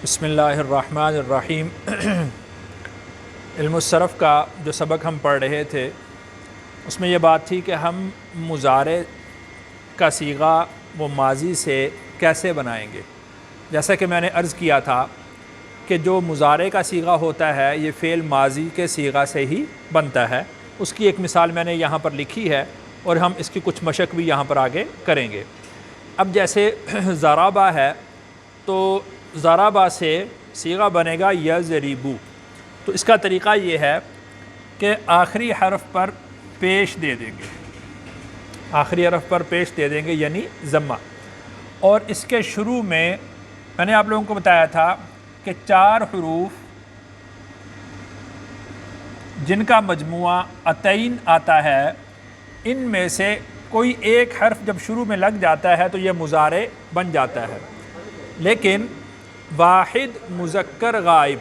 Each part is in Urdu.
بسم اللہ الرحمن الرحیم۔ علم الصرف کا جو سبق ہم پڑھ رہے تھے اس میں یہ بات تھی کہ ہم مضارع کا صیغہ وہ ماضی سے کیسے بنائیں گے۔ جیسا کہ میں نے عرض کیا تھا کہ جو مضارع کا صیغہ ہوتا ہے یہ فعل ماضی کے صیغہ سے ہی بنتا ہے۔ اس کی ایک مثال میں نے یہاں پر لکھی ہے اور ہم اس کی کچھ مشق بھی یہاں پر آگے کریں گے۔ اب جیسے ضربہ ہے تو ضربہ سے صیغہ بنے گا یضربو۔ تو اس کا طریقہ یہ ہے کہ آخری حرف پر پیش دے دیں گے، آخری حرف پر پیش دے دیں گے یعنی ضمہ، اور اس کے شروع میں نے آپ لوگوں کو بتایا تھا کہ 4 حروف جن کا مجموعہ اتین آتا ہے ان میں سے کوئی ایک حرف جب شروع میں لگ جاتا ہے تو یہ مضارع بن جاتا ہے۔ لیکن واحد مذکر غائب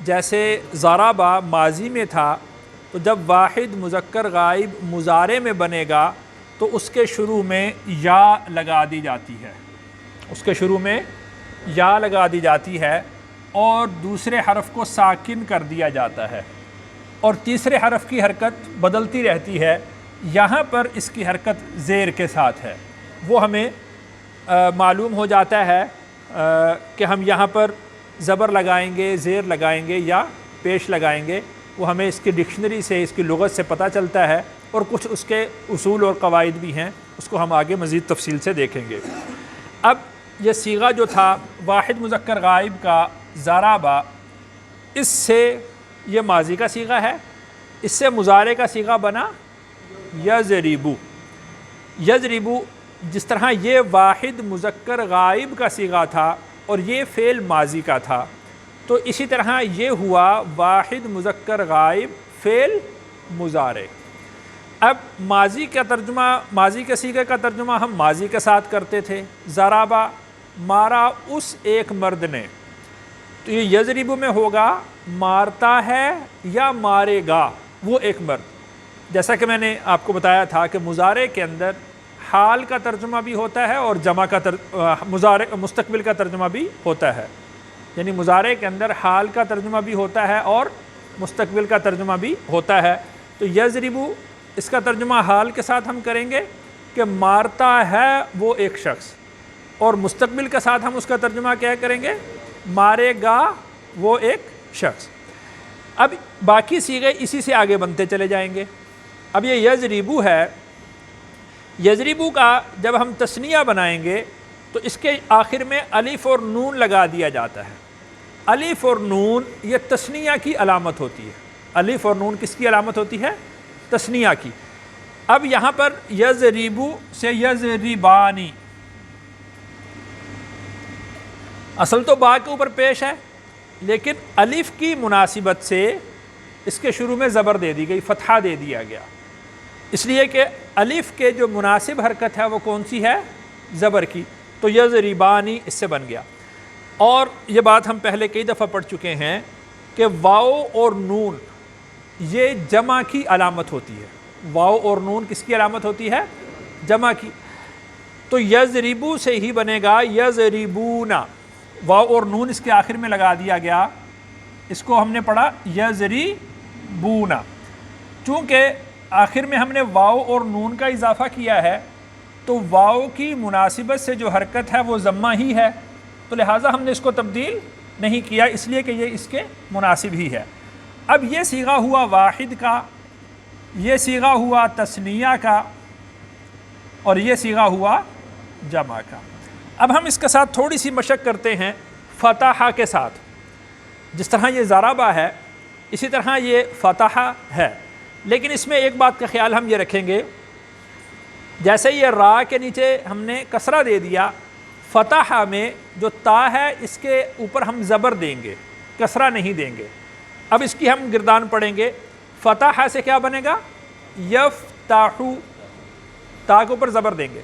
جیسے ضربہ ماضی میں تھا، تو جب واحد مذکر غائب مضارع میں بنے گا تو اس کے شروع میں یا لگا دی جاتی ہے، اس کے شروع میں یا لگا دی جاتی ہے اور دوسرے حرف کو ساکن کر دیا جاتا ہے، اور تیسرے حرف کی حرکت بدلتی رہتی ہے۔ یہاں پر اس کی حرکت زیر کے ساتھ ہے، وہ ہمیں معلوم ہو جاتا ہے کہ ہم یہاں پر زبر لگائیں گے، زیر لگائیں گے یا پیش لگائیں گے، وہ ہمیں اس کی ڈکشنری سے، اس کی لغت سے پتہ چلتا ہے، اور کچھ اس کے اصول اور قواعد بھی ہیں، اس کو ہم آگے مزید تفصیل سے دیکھیں گے۔ اب یہ صیغہ جو تھا واحد مذکر غائب کا ضربہ، اس سے یہ ماضی کا صیغہ ہے، اس سے مضارع کا صیغہ بنا یضربو۔ یضربو جس طرح یہ واحد مذکر غائب کا صیغہ تھا اور یہ فعل ماضی کا تھا، تو اسی طرح یہ ہوا واحد مذکر غائب فعل مضارع۔ اب ماضی کا ترجمہ، ماضی کے صیغے کا ترجمہ ہم ماضی کے ساتھ کرتے تھے، ضربہ مارا اس ایک مرد نے، تو یہ یضربو میں ہوگا مارتا ہے یا مارے گا وہ ایک مرد۔ جیسا کہ میں نے آپ کو بتایا تھا کہ مضارع کے اندر حال کا ترجمہ بھی ہوتا ہے اور جمع کا مستقبل کا ترجمہ بھی ہوتا ہے، یعنی مضارع کے اندر حال کا ترجمہ بھی ہوتا ہے اور مستقبل کا ترجمہ بھی ہوتا ہے۔ تو یضربو اس کا ترجمہ حال کے ساتھ ہم کریں گے کہ مارتا ہے وہ ایک شخص، اور مستقبل کے ساتھ ہم اس کا ترجمہ کیا کریں گے، مارے گا وہ ایک شخص۔ اب باقی صیغے اسی سے آگے بنتے چلے جائیں گے۔ اب یہ یضربو ہے، یضربو کا جب ہم تثنیہ بنائیں گے تو اس کے آخر میں الف اور نون لگا دیا جاتا ہے۔ الف اور نون یہ تثنیہ کی علامت ہوتی ہے۔ الف اور نون کس کی علامت ہوتی ہے؟ تثنیہ کی۔ اب یہاں پر یضربو سے یضربانی، اصل تو با کے اوپر پیش ہے، لیکن الف کی مناسبت سے اس کے شروع میں زبر دے دی گئی، فتحہ دے دیا گیا، اس لیے کہ الف کے جو مناسب حرکت ہے وہ کون سی ہے؟ زبر کی۔ تو یضربانی اس سے بن گیا۔ اور یہ بات ہم پہلے کئی دفعہ پڑھ چکے ہیں کہ واو اور نون یہ جمع کی علامت ہوتی ہے۔ واو اور نون کس کی علامت ہوتی ہے؟ جمع کی۔ تو یضربو سے ہی بنے گا یضربونا، واو اور نون اس کے آخر میں لگا دیا گیا، اس کو ہم نے پڑھا یضربونا۔ چونکہ آخر میں ہم نے واو اور نون کا اضافہ کیا ہے تو واو کی مناسبت سے جو حرکت ہے وہ ضمہ ہی ہے، تو لہٰذا ہم نے اس کو تبدیل نہیں کیا، اس لیے کہ یہ اس کے مناسب ہی ہے۔ اب یہ صیغہ ہوا واحد کا، یہ صیغہ ہوا تثنیہ کا، اور یہ صیغہ ہوا جمع کا۔ اب ہم اس کے ساتھ تھوڑی سی مشق کرتے ہیں فتحہ کے ساتھ۔ جس طرح یہ ضربہ ہے اسی طرح یہ فتحہ ہے، لیکن اس میں ایک بات کا خیال ہم یہ رکھیں گے، جیسے یہ را کے نیچے ہم نے کسرہ دے دیا، فتحہ میں جو تا ہے اس کے اوپر ہم زبر دیں گے، کسرہ نہیں دیں گے۔ اب اس کی ہم گردان پڑھیں گے، فتحہ سے کیا بنے گا؟ یفتحو، تا کے اوپر زبر دیں گے،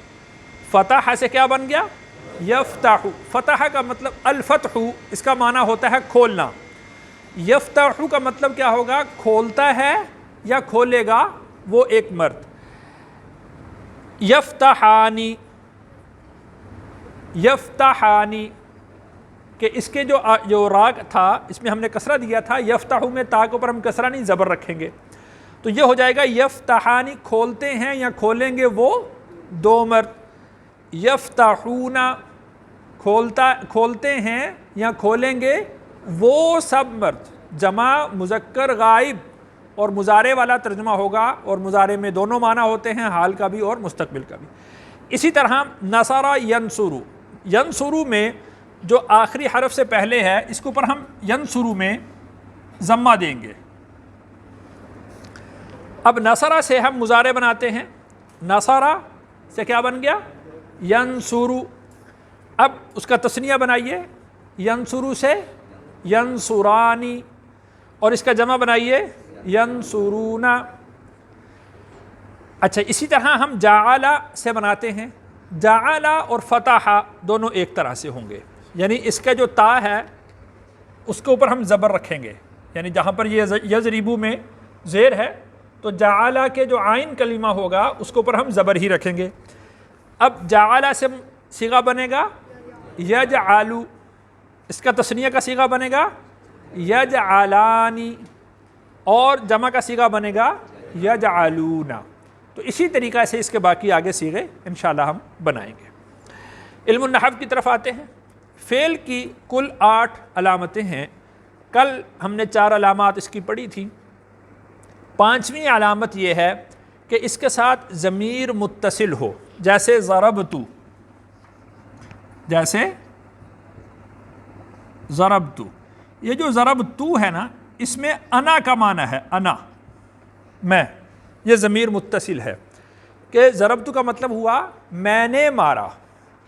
فتحہ سے کیا بن گیا؟ یفتحو۔ فتحہ کا مطلب الفتح، اس کا معنی ہوتا ہے کھولنا۔ یفتحو کا مطلب کیا ہوگا؟ کھولتا ہے یا کھولے گا وہ ایک مرد۔ یفتحانی، یفتحانی کہ اس کے جو راگ تھا اس میں ہم نے کسرہ دیا تھا، یفتح میں تا کے اوپر ہم کسرہ نہیں زبر رکھیں گے، تو یہ ہو جائے گا یفتحانی کھولتے ہیں یا کھولیں گے وہ دو مرد، یفتحون کھولتے ہیں یا کھولیں گے وہ سب مرد، جمع مذکر غائب اور مضارع والا ترجمہ ہوگا، اور مضارع میں دونوں معنی ہوتے ہیں، حال کا بھی اور مستقبل کا بھی۔ اسی طرح نصر ینصرو، ینصرو میں جو آخری حرف سے پہلے ہے اس کے اوپر ہم ینصرو میں ضمہ دیں گے۔ اب نصرہ سے ہم مضارع بناتے ہیں، نصرہ سے کیا بن گیا؟ ینصرو۔ اب اس کا تثنیہ بنائیے، ینصرو سے ینصرانی، اور اس کا جمع بنائیے ینصرون۔ اچھا اسی طرح ہم جعل سے بناتے ہیں، جعل اور فتح دونوں ایک طرح سے ہوں گے، یعنی اس کا جو تا ہے اس کے اوپر ہم زبر رکھیں گے، یعنی جہاں پر یہ یضربو میں زیر ہے تو جعل کے جو عین کلمہ ہوگا اس کے اوپر ہم زبر ہی رکھیں گے۔ اب جعل سے صیغہ بنے گا یجعلو، اس کا تثنیہ کا صیغہ بنے گا یجعلانی، اور جمع کا صیغہ بنے گا یجعلون۔ تو اسی طریقہ سے اس کے باقی آگے صیغے انشاءاللہ ہم بنائیں گے۔ علم النحو کی طرف آتے ہیں۔ فعل کی کل 8 علامتیں ہیں، کل ہم نے 4 علامات اس کی پڑھی تھی۔ 5ویں علامت یہ ہے کہ اس کے ساتھ ضمیر متصل ہو، جیسے ضربتو، جیسے ضربتو۔ یہ جو ضربتو ہے نا اس میں انا کا معنی ہے، انا میں، یہ ضمیر متصل ہے کہ ضربتو کا مطلب ہوا میں نے مارا،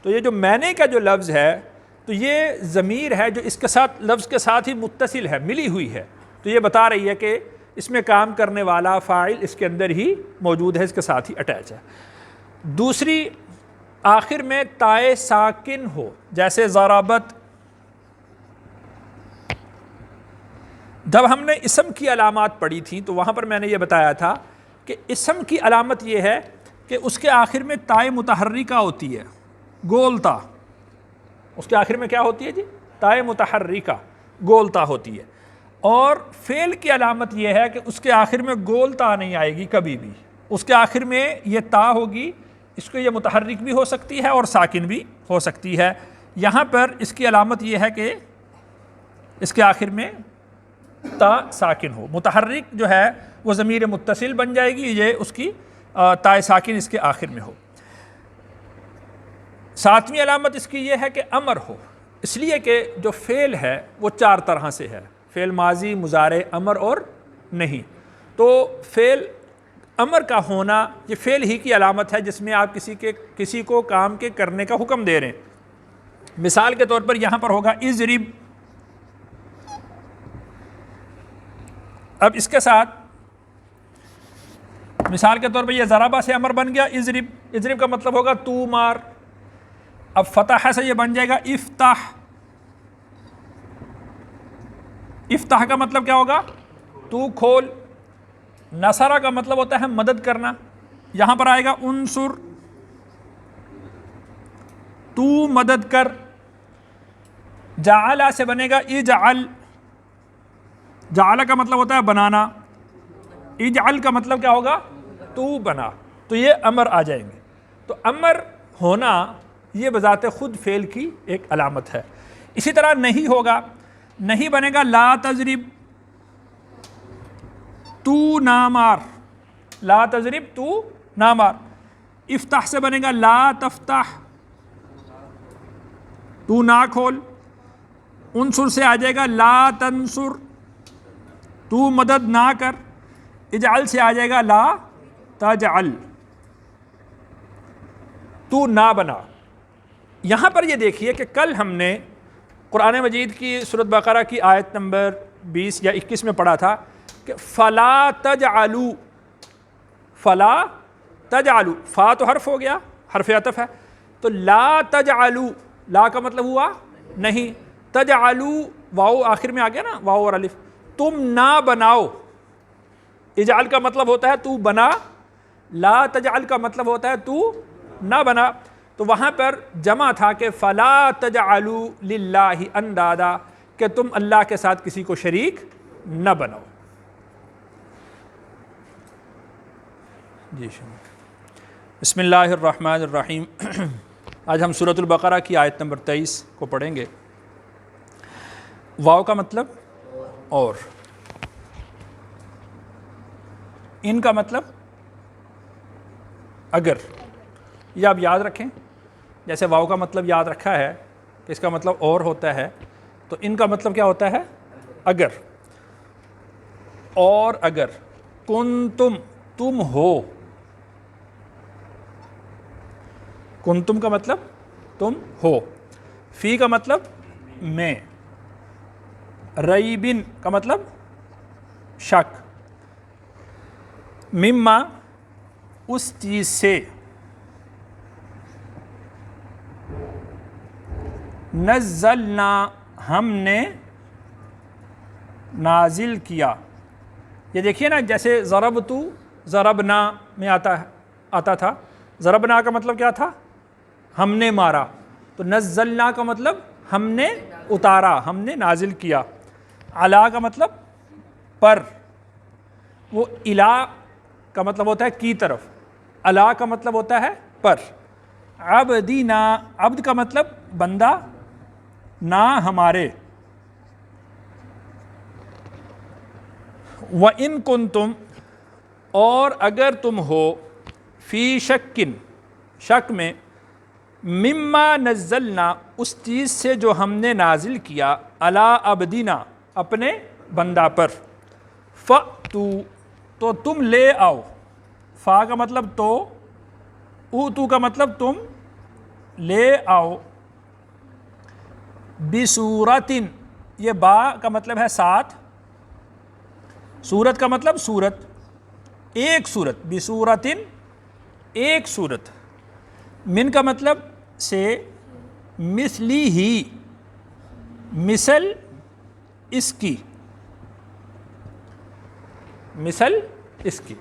تو یہ جو میں نے کا جو لفظ ہے تو یہ ضمیر ہے جو اس کے ساتھ لفظ کے ساتھ ہی متصل ہے، ملی ہوئی ہے، تو یہ بتا رہی ہے کہ اس میں کام کرنے والا فاعل اس کے اندر ہی موجود ہے، اس کے ساتھ ہی اٹیچ ہے۔ دوسری، آخر میں تائے ساکن ہو، جیسے ضربت۔ جب ہم نے اسم کی علامات پڑھی تھی تو وہاں پر میں نے یہ بتایا تھا کہ اسم کی علامت یہ ہے کہ اس کے آخر میں تائے متحرکہ ہوتی ہے، گول تا، اس کے آخر میں کیا ہوتی ہے جی؟ تائے متحرکہ، گول تا ہوتی ہے۔ اور فعل کی علامت یہ ہے کہ اس کے آخر میں گول تا نہیں آئے گی کبھی بھی، اس کے آخر میں یہ تا ہوگی، اس کو یہ متحرک بھی ہو سکتی ہے اور ساکن بھی ہو سکتی ہے۔ یہاں پر اس کی علامت یہ ہے کہ اس کے آخر میں تا ساکن ہو، متحرک جو ہے وہ ضمیر متصل بن جائے گی، یہ اس کی تا ساکن اس کے آخر میں ہو۔ 7ویں علامت اس کی یہ ہے کہ امر ہو، اس لیے کہ جو فعل ہے وہ 4 طرح سے ہے، فعل ماضی، مضارع، امر اور نہیں۔ تو فعل امر کا ہونا یہ فعل ہی کی علامت ہے جس میں آپ کسی کو کام کے کرنے کا حکم دے رہے ہیں۔ مثال کے طور پر یہاں پر ہوگا اضرب، اب اس کے ساتھ مثال کے طور پر یہ ضربہ سے امر بن گیا اضرب، اضرب کا مطلب ہوگا تو مار۔ اب فتح سے یہ بن جائے گا افتح، افتح کا مطلب کیا ہوگا؟ تو کھول۔ نصرہ کا مطلب ہوتا ہے مدد کرنا، یہاں پر آئے گا انصر، تو مدد کر۔ جعل سے بنے گا اجعل، جعل کا مطلب ہوتا ہے بنانا، اجعل کا مطلب کیا ہوگا؟ تو بنا، تو یہ امر آ جائیں گے۔ تو امر ہونا یہ بذات خود فعل کی ایک علامت ہے۔ اسی طرح نہیں ہوگا، نہیں بنے گا لا تضرب، تو نہ مار، لا تضرب تو نہ مار۔ افتح سے بنے گا لا تفتح، تو نہ کھول۔ انصر سے آ جائے گا لا تنصر، تو مدد نہ کر۔ اجعل سے آ جائے گا لا تجعل، تو نہ بنا۔ یہاں پر یہ دیکھیے کہ کل ہم نے قرآن مجید کی سورۃ بقرہ کی آیت نمبر 20 یا 21 میں پڑھا تھا کہ فلا تجعلوا، فلا تجعلوا، فا تو حرف ہو گیا، حرف عطف ہے، تو لا تجعلوا، لا کا مطلب ہوا نہیں، تجعلوا واو آخر میں آ گیا نا، واو اور الف، تم نہ بناؤ۔ اجعل کا مطلب ہوتا ہے تو بنا، لا تجعل کا مطلب ہوتا ہے تو نہ بنا۔ تو وہاں پر جمع تھا کہ فلا تجعلوا للہ اندادا، کہ تم اللہ کے ساتھ کسی کو شریک نہ بناؤ۔ جی بسم اللہ الرحمن الرحیم۔ آج ہم سورۃ البقرہ کی آیت نمبر 23 کو پڑھیں گے۔ واو کا مطلب اور، ان کا مطلب اگر۔ یہ آپ یاد رکھیں، جیسے واو کا مطلب یاد رکھا ہے کہ اس کا مطلب اور ہوتا ہے، تو ان کا مطلب کیا ہوتا ہے؟ اگر۔ اور اگر کنتم، تم ہو، کنتم کا مطلب تم ہو، فی کا مطلب میں، ریبن کا مطلب شک، مما اس چیز سے، نزلنا ہم نے نازل کیا۔ یہ دیکھیے نا، جیسے ضربتو ضربنا میں آتا تھا، ضربنا کا مطلب کیا تھا؟ ہم نے مارا۔ تو نزلنا کا مطلب ہم نے اتارا، ہم نے نازل کیا۔ علا کا مطلب پر، وہ الا کا مطلب ہوتا ہے کی طرف، علا کا مطلب ہوتا ہے پر۔ عبدینا، عبد کا مطلب بندہ، نہ ہمارے۔ وَإِن كُنتُمْ، اور اگر تم ہو، فی شکن، شک میں، مما نزلنا اس چیز سے جو ہم نے نازل کیا، علی عبدینا اپنے بندہ پر، فَأْتُوا تو تم لے آؤ، فا کا مطلب تو، اوتو کا مطلب تم لے آؤ، بِسُورَةٍ یہ با کا مطلب ہے ساتھ، سورت کا مطلب سورت، ایک سورت، بِسُورَةٍ ایک سورت، من کا مطلب سے، مثلی ہی مثل اس کی، مثل اس کی۔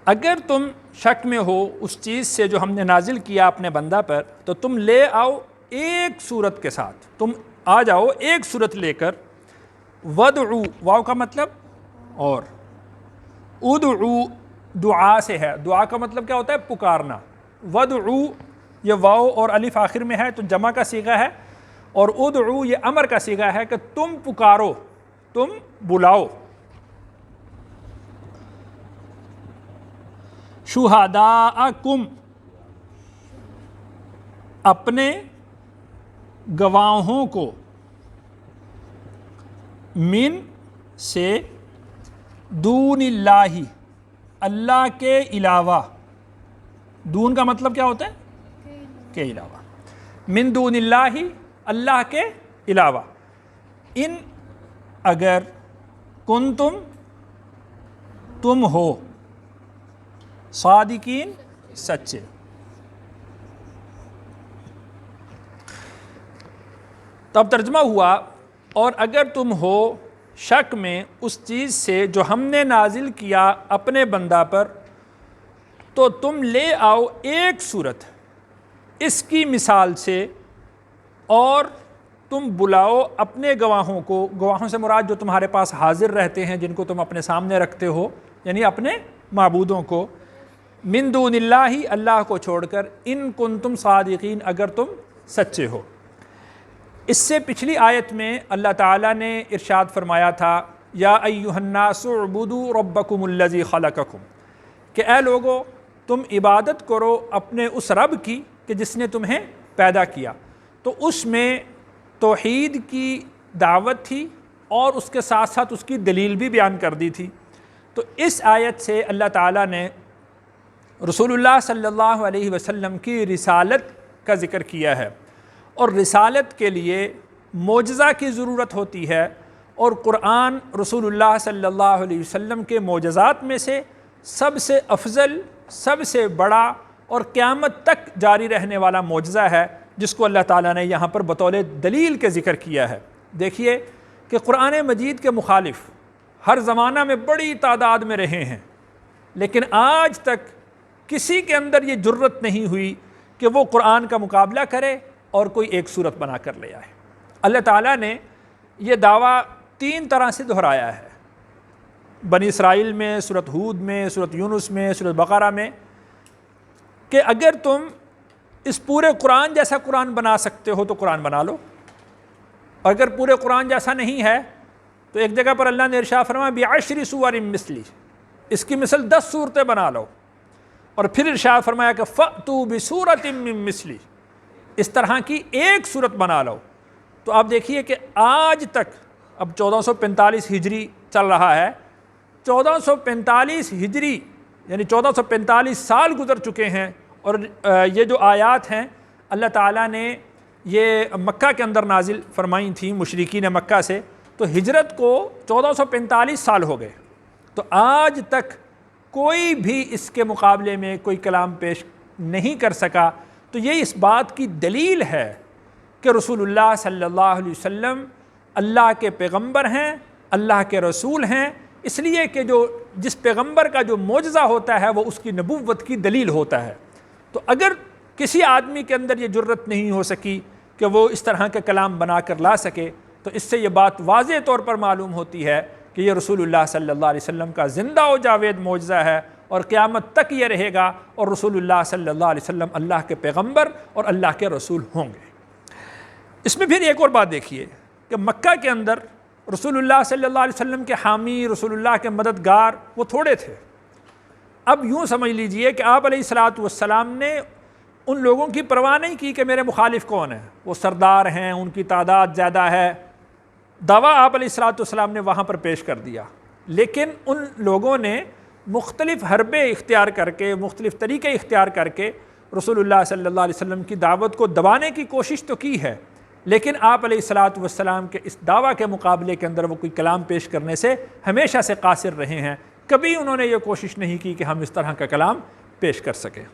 اگر تم شک میں ہو اس چیز سے جو ہم نے نازل کیا اپنے بندہ پر، تو تم لے آؤ ایک سورت کے ساتھ، تم آ جاؤ ایک سورت لے کر۔ وَدْعُوا واو کا مطلب اور، ادعو دعا سے ہے، دعا کا مطلب کیا ہوتا ہے؟ پکارنا۔ وَدْعُوا یہ واو اور الف آخر میں ہے تو جمع کا صیغہ ہے، اور ادعو یہ امر کا صیغہ ہے کہ تم پکارو، تم بلاؤ۔ شہداءکم اپنے گواہوں کو، من سے، دون اللہ اللہ کے علاوہ، دون کا مطلب کیا ہوتا ہے؟ کے علاوہ، من دون اللہ اللہ کے علاوہ، ان اگر، کنتم تم ہو، صادقین سچے۔ تب ترجمہ ہوا، اور اگر تم ہو شک میں اس چیز سے جو ہم نے نازل کیا اپنے بندہ پر، تو تم لے آؤ ایک صورت اس کی مثال سے، اور تم بلاؤ اپنے گواہوں کو، گواہوں سے مراد جو تمہارے پاس حاضر رہتے ہیں، جن کو تم اپنے سامنے رکھتے ہو، یعنی اپنے معبودوں کو، من دون اللہ اللہ کو چھوڑ کر، ان کنتم صادقین اگر تم سچے ہو۔ اس سے پچھلی آیت میں اللہ تعالیٰ نے ارشاد فرمایا تھا، یا ایھا الناس اعبدوا ربکم الذی خلقکم، کہ اے لوگو تم عبادت کرو اپنے اس رب کی کہ جس نے تمہیں پیدا کیا۔ تو اس میں توحید کی دعوت تھی اور اس کے ساتھ ساتھ اس کی دلیل بھی بیان کر دی تھی۔ تو اس آیت سے اللہ تعالیٰ نے رسول اللہ صلی اللہ علیہ وسلم کی رسالت کا ذکر کیا ہے، اور رسالت کے لیے معجزہ کی ضرورت ہوتی ہے، اور قرآن رسول اللہ صلی اللہ علیہ وسلم کے معجزات میں سے سب سے افضل، سب سے بڑا اور قیامت تک جاری رہنے والا معجزہ ہے، جس کو اللہ تعالیٰ نے یہاں پر بطور دلیل کے ذکر کیا ہے۔ دیکھیے کہ قرآن مجید کے مخالف ہر زمانہ میں بڑی تعداد میں رہے ہیں، لیکن آج تک کسی کے اندر یہ جرت نہیں ہوئی کہ وہ قرآن کا مقابلہ کرے اور کوئی ایک صورت بنا کر لے آئے۔ اللہ تعالیٰ نے یہ دعویٰ 3 طرح سے دہرایا ہے، بنی اسرائیل میں، سورۃ ہود میں، سورۃ یونس میں، سورۃ بقرہ میں، کہ اگر تم اس پورے قرآن جیسا قرآن بنا سکتے ہو تو قرآن بنا لو، اور اگر پورے قرآن جیسا نہیں ہے تو ایک جگہ پر اللہ نے ارشاد فرمایا بعشر سور مثلی، اس کی مثل 10 صورتیں بنا لو، اور پھر ارشاد فرمایا کہ فأتوا بسورۃ من مثلی، اس طرح کی ایک صورت بنا لو۔ تو آپ دیکھیے کہ آج تک، اب 1445 ہجری چل رہا ہے، 1445 ہجری یعنی 1445 سال گزر چکے ہیں، اور یہ جو آیات ہیں اللہ تعالیٰ نے یہ مکہ کے اندر نازل فرمائی تھیں مشرکین مکہ سے، تو ہجرت کو 1445 سال ہو گئے، تو آج تک کوئی بھی اس کے مقابلے میں کوئی کلام پیش نہیں کر سکا۔ تو یہ اس بات کی دلیل ہے کہ رسول اللہ صلی اللہ علیہ وسلم اللہ کے پیغمبر ہیں، اللہ کے رسول ہیں، اس لیے کہ جس پیغمبر کا جو معجزہ ہوتا ہے وہ اس کی نبوت کی دلیل ہوتا ہے۔ تو اگر کسی آدمی کے اندر یہ جرت نہیں ہو سکی کہ وہ اس طرح کے کلام بنا کر لا سکے، تو اس سے یہ بات واضح طور پر معلوم ہوتی ہے کہ یہ رسول اللہ صلی اللہ علیہ وسلم کا زندہ و جاوید معجزہ ہے، اور قیامت تک یہ رہے گا، اور رسول اللہ صلی اللہ علیہ وسلم اللہ کے پیغمبر اور اللہ کے رسول ہوں گے۔ اس میں پھر ایک اور بات دیکھیے کہ مکہ کے اندر رسول اللہ صلی اللہ علیہ وسلم کے حامی، رسول اللہ کے مددگار وہ تھوڑے تھے۔ اب یوں سمجھ لیجئے کہ آپ علیہ الصلاۃ والسلام نے ان لوگوں کی پرواہ نہیں کی کہ میرے مخالف کون ہیں، وہ سردار ہیں، ان کی تعداد زیادہ ہے، دعویٰ آپ علیہ الصلاۃ والسلام نے وہاں پر پیش کر دیا، لیکن ان لوگوں نے مختلف حربے اختیار کر کے، مختلف طریقے اختیار کر کے رسول اللہ صلی اللہ علیہ وسلم کی دعوت کو دبانے کی کوشش تو کی ہے، لیکن آپ علیہ الصلاۃ والسلام کے اس دعویٰ کے مقابلے کے اندر وہ کوئی کلام پیش کرنے سے ہمیشہ سے قاصر رہے ہیں، کبھی انہوں نے یہ کوشش نہیں کی کہ ہم اس طرح کا کلام پیش کر سکیں۔